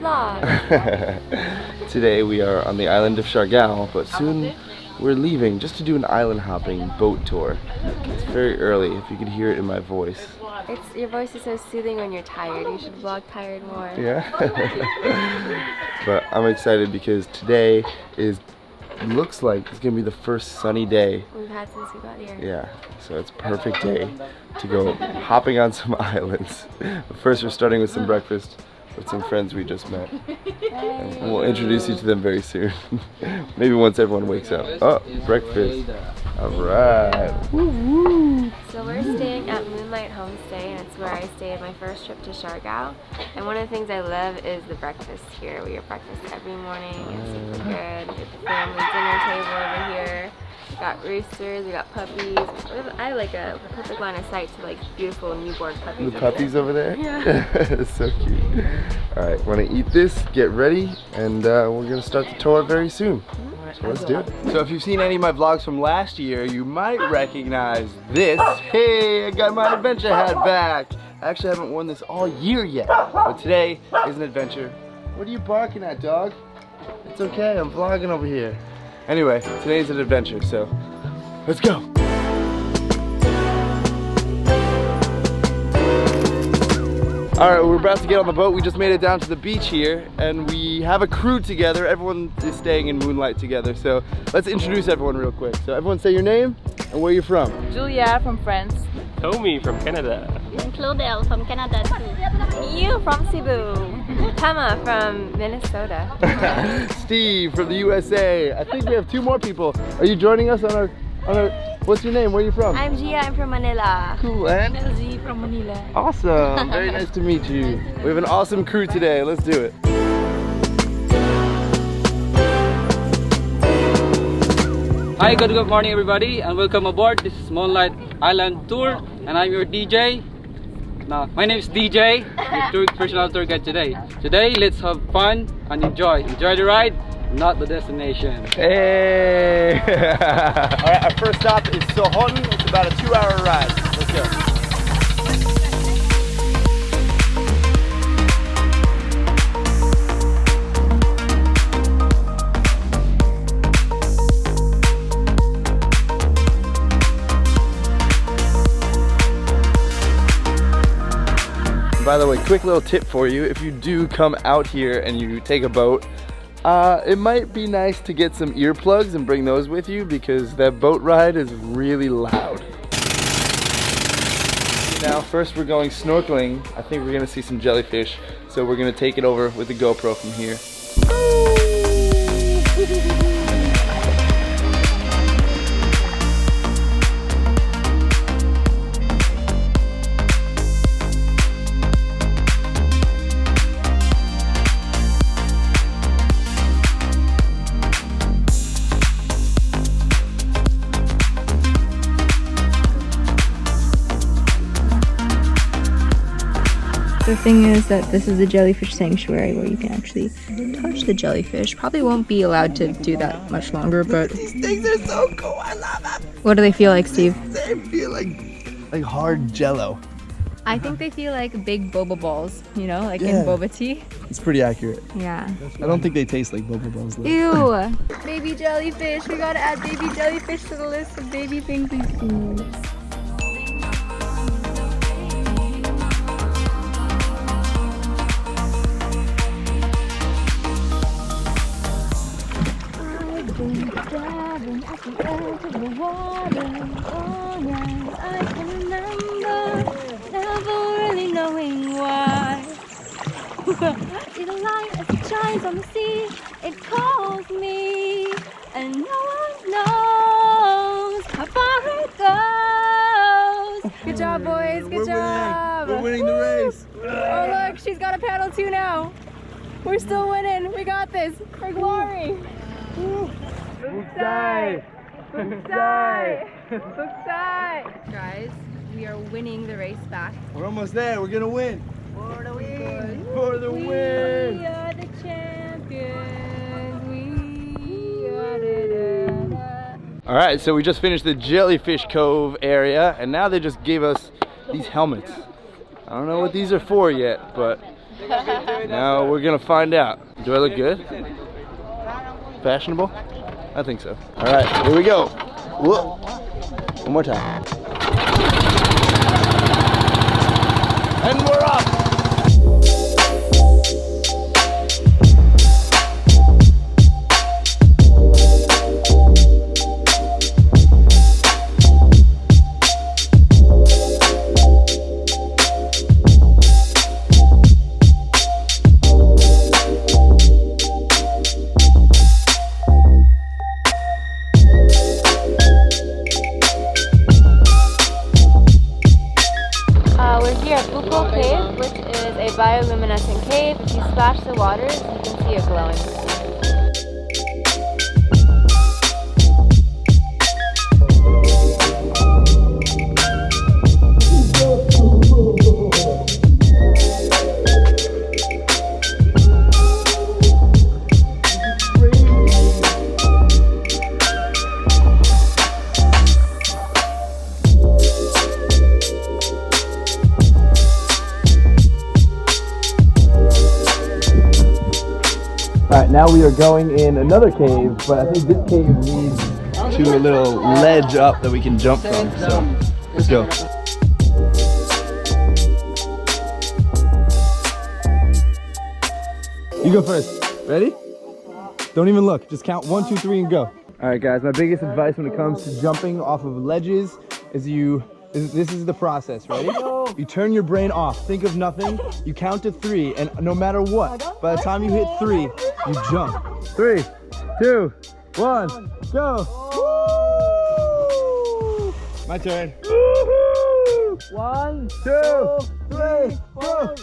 vlog. Today we are on the island of Siargao, but soon we're leaving just to do an island hopping boat tour. It's very early, if you could hear it in my voice. Your voice is so soothing when you're tired. You should vlog tired more. Yeah. But I'm excited because today looks like it's gonna be the first sunny day we've had since we got here. Yeah, so it's a perfect day to go hopping on some islands. But first we're starting with some breakfast with some friends we just met. And we'll introduce you to them very soon. Maybe once everyone wakes up. Oh, breakfast. Alright. So we're staying at Moonlight Homestay, and it's where I stayed my first trip to Siargao. And one of the things I love is the breakfast here. We have breakfast every morning. It's super good. We get the family dinner table over here. We got roosters, we got puppies. I have like a perfect line of sight to like beautiful newborn puppies. The puppies over there? Yeah. It's so cute. Alright, wanna eat this, get ready, and we're gonna start the tour very soon. So let's do it. So if you've seen any of my vlogs from last year, you might recognize this. Hey, I got my adventure hat back. I actually haven't worn this all year yet, but today is an adventure. What are you barking at, dog? It's okay, I'm vlogging over here. Anyway, today's an adventure, so let's go. Alright, we're about to get on the boat. We just made it down to the beach here, and we have a crew together. Everyone is staying in Moonlight together, so let's introduce everyone real quick. So everyone say your name and where you're from. Julia from France. Tommy from Canada. Claudel from Canada too. You from Cebu. Pema from Minnesota. Steve from the USA. I think we have two more people. Are you joining us on our what's your name? Where are you from? I'm Gia, I'm from Manila. Cool, and? LG from Manila. Awesome, very nice to meet you. We have an awesome crew today, let's do it. Hi, good morning everybody, and welcome aboard. This is Moonlight Island Tour, and I'm your DJ. Now, my name is DJ, your personal tour guide today. Today, let's have fun and enjoy. Enjoy the ride, not the destination. Hey! Alright, our first stop is Sohoton. It's about a 2-hour ride. Let's go. By the way, quick little tip for you, if you do come out here and you take a boat, it might be nice to get some earplugs and bring those with you because that boat ride is really loud. Now first we're going snorkeling. I think we're gonna see some jellyfish, so we're gonna take it over with the GoPro from here. The thing is that this is a jellyfish sanctuary where you can actually touch the jellyfish. Probably won't be allowed to do that much longer, but These things are so cool, I love them. What do they feel like, Steve? They feel like hard jello. I think they feel like big boba balls, you know, like in boba tea. It's pretty accurate. Yeah. I don't think they taste like boba balls though. Ew! Baby jellyfish. We gotta add baby jellyfish to the list of baby things we see. Diving at the edge of the water. Oh yes, I can remember never really knowing why. See the light as it shines on the sea. It calls me, and no one knows how far it goes. Good job, boys. Good job. We're winning the race. Oh look, she's got a paddle too now. We're still winning. We got this. For glory. Bucas! Bucas! Bucas! Guys, we are winning the race back. We're almost there. We're gonna win. For the win! For the win! We are the champions. We are All right, so we just finished the Jellyfish Cove area, and now they just gave us these helmets. I don't know what these are for yet, but Now we're gonna find out. Do I look good? Fashionable? I think so. All right, here we go. Whoa. One more time. And we're off. Bioluminescent cave. If you splash the waters, you can see it glowing. Alright, now we are going in another cave, but I think this cave leads to a little ledge up that we can jump from, so let's go. You go first. Ready? Don't even look, just count 1, 2, 3 and go. Alright guys, my biggest advice when it comes to jumping off of ledges is this is the process, ready? You turn your brain off, think of nothing, you count to 3, and no matter what, by the time you hit 3, you jump. 3, 2, 1, go! Woo! My turn. 1, 2, 3, go!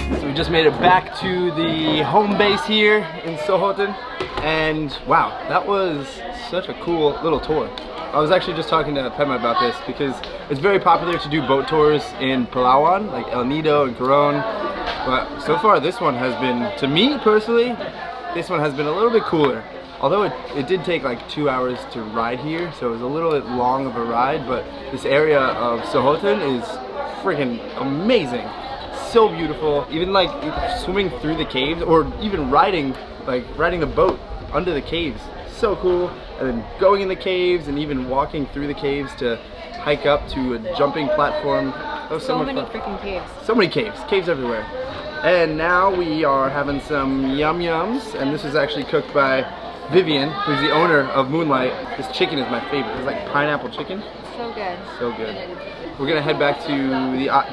So we just made it back to the home base here in Sohoton, and wow, that was such a cool little tour. I was actually just talking to Pema about this because it's very popular to do boat tours in Palawan, like El Nido and Coron, but so far this one has been, to me personally, this one has been a little bit cooler. Although it did take like 2 hours to ride here, so it was a little bit long of a ride, but this area of Sohoton is freaking amazing. So beautiful. Even like swimming through the caves, or even riding the boat under the caves. So cool. And then going in the caves and even walking through the caves to hike up to a jumping platform. That was so many freaking caves. So many caves. Caves everywhere. And now we are having some yum yums, and this is actually cooked by Vivian, who's the owner of Moonlight. This chicken is my favorite. It's like pineapple chicken. So good. So good. We're gonna head back to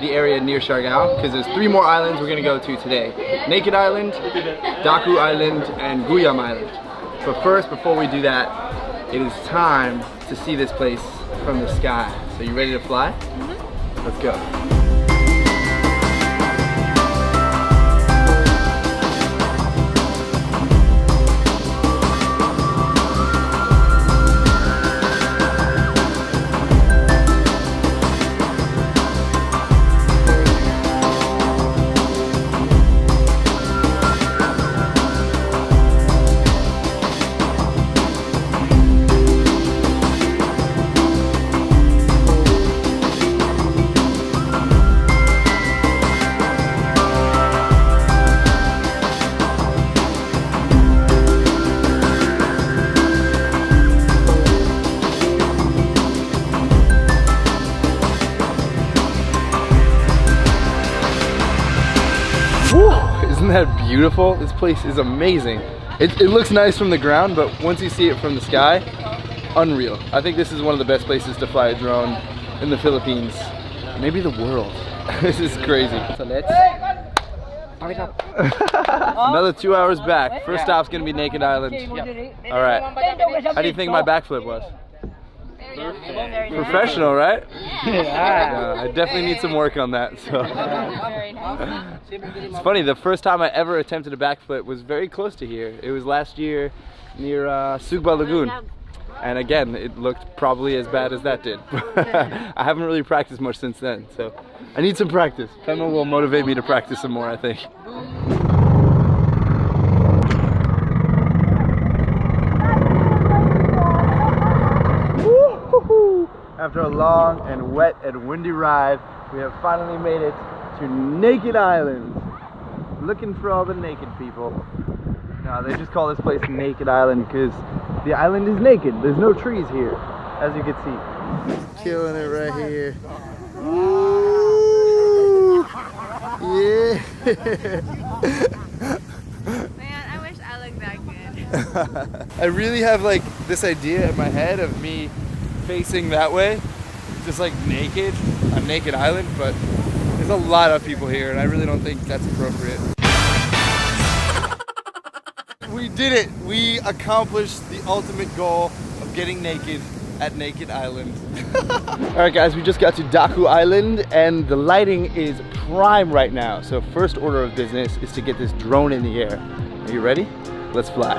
the area near Siargao because there's 3 more islands we're gonna go to today. Naked Island, Daku Island, and Guyam Island. But first, before we do that, it is time to see this place from the sky. So you ready to fly? Mm-hmm. Let's go. Isn't that beautiful? This place is amazing. It looks nice from the ground, but once you see it from the sky, unreal. I think this is one of the best places to fly a drone in the Philippines. Maybe the world. This is crazy. So let's... Another 2 hours back. First stop's gonna be Naked Island. Alright. How do you think my backflip was? Professional, right? I definitely need some work on that. So Very nice. it's funny. The first time I ever attempted a backflip was very close to here. It was last year near Siargao Lagoon, and again, it looked probably as bad as that did. I haven't really practiced much since then, so I need some practice. Pema will motivate me to practice some more, I think. After a long and wet and windy ride, we have finally made it to Naked Island. Looking for all the naked people. No, they just call this place Naked Island because the island is naked. There's no trees here, as you can see. Just killing it right here. Woo! Yeah. Man, I wish I looked that good. I really have like this idea in my head of me facing that way, just like naked on Naked Island, but there's a lot of people here and I really don't think that's appropriate. We did it! We accomplished the ultimate goal of getting naked at Naked Island. Alright guys, we just got to Daku Island and the lighting is prime right now. So first order of business is to get this drone in the air. Are you ready? Let's fly.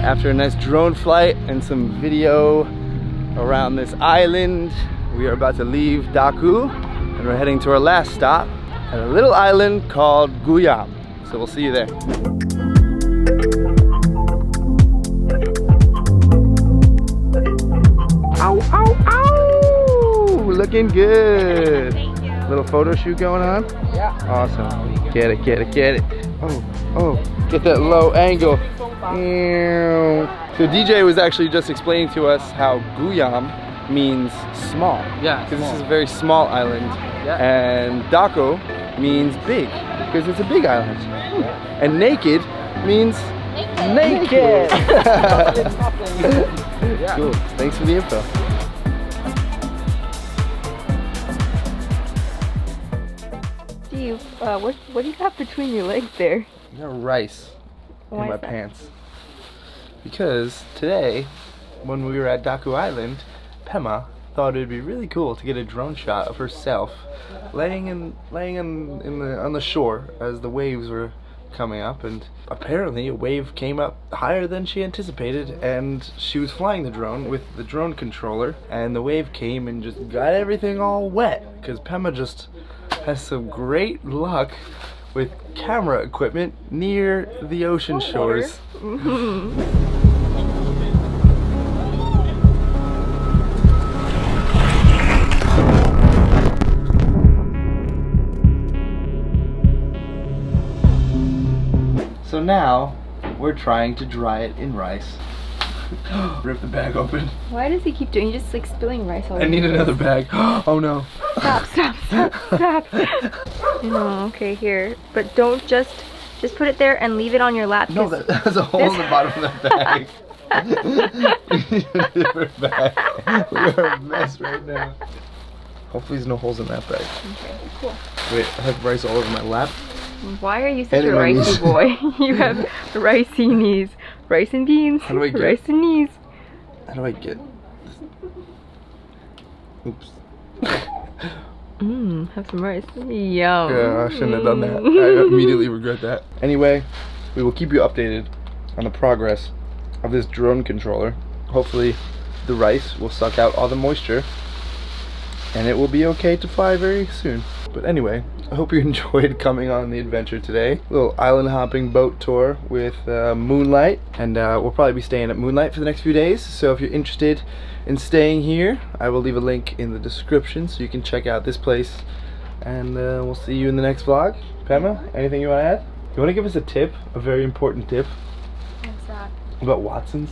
After a nice drone flight and some video around this island, we are about to leave Daku and we're heading to our last stop at a little island called Guyam. So we'll see you there. Ow, ow, ow! Looking good. Thank you. Little photo shoot going on? Yeah. Awesome. Get it, get it, get it. Oh, oh, get that low angle. So DJ was actually just explaining to us how Guyam means small. Yeah, because this is a very small island. Yeah. And Daku means big, because it's a big island. And naked means naked. Cool. Thanks for the info. Steve, what do you have between your legs there? I got rice in Why my is that? pants. Because today, when we were at Daku Island, Pema thought it would be really cool to get a drone shot of herself laying on the shore as the waves were coming up, and apparently a wave came up higher than she anticipated, and she was flying the drone with the drone controller, and the wave came and just got everything all wet, because Pema just has some great luck with camera equipment near the ocean shores. So now we're trying to dry it in rice. Rip the bag open. Why does he keep doing? He's just like spilling rice all over. I need another bag. Oh no. Stop. No, okay, here. But don't just put it there and leave it on your lap. No, there's a hole in the bottom of that bag. We need a different bag. We are a mess right now. Hopefully there's no holes in that bag. Okay, cool. Wait, I have rice all over my lap. Why are you such And a in my ricey knees. boy? You have ricey knees. Rice and beans. How do I get- Rice and knees. How do I get? Oops. Have some rice. Yum. Yeah, I shouldn't have done that. I immediately regret that. Anyway, we will keep you updated on the progress of this drone controller. Hopefully the rice will suck out all the moisture and it will be okay to fly very soon. But anyway, I hope you enjoyed coming on the adventure today. Little island hopping boat tour with Moonlight, and we'll probably be staying at Moonlight for the next few days. So if you're interested in staying here, I will leave a link in the description so you can check out this place. And we'll see you in the next vlog. Pema, anything you want to add? You want to give us a tip, a very important tip? What's that? About Watson's?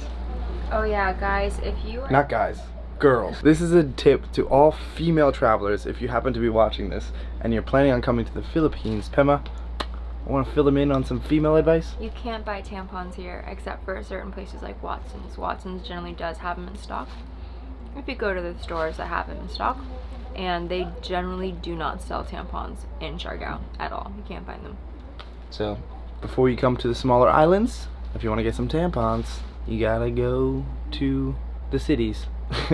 Oh yeah, guys, if you are... Not guys, girls. This is a tip to all female travelers if you happen to be watching this and you're planning on coming to the Philippines. Pema, I want to fill them in on some female advice. You can't buy tampons here except for certain places like Watson's. Watson's generally does have them in stock. If you go to the stores that have them in stock, and they generally do not sell tampons in Siargao at all. You can't find them. So, before you come to the smaller islands, if you want to get some tampons, you gotta go to the cities.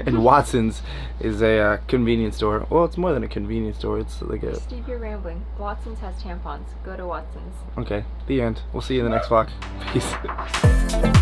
And Watson's is a convenience store. Well, it's more than a convenience store. It's like a... Steve, you're rambling. Watson's has tampons. Go to Watson's. Okay, the end. We'll see you in the next vlog. Peace.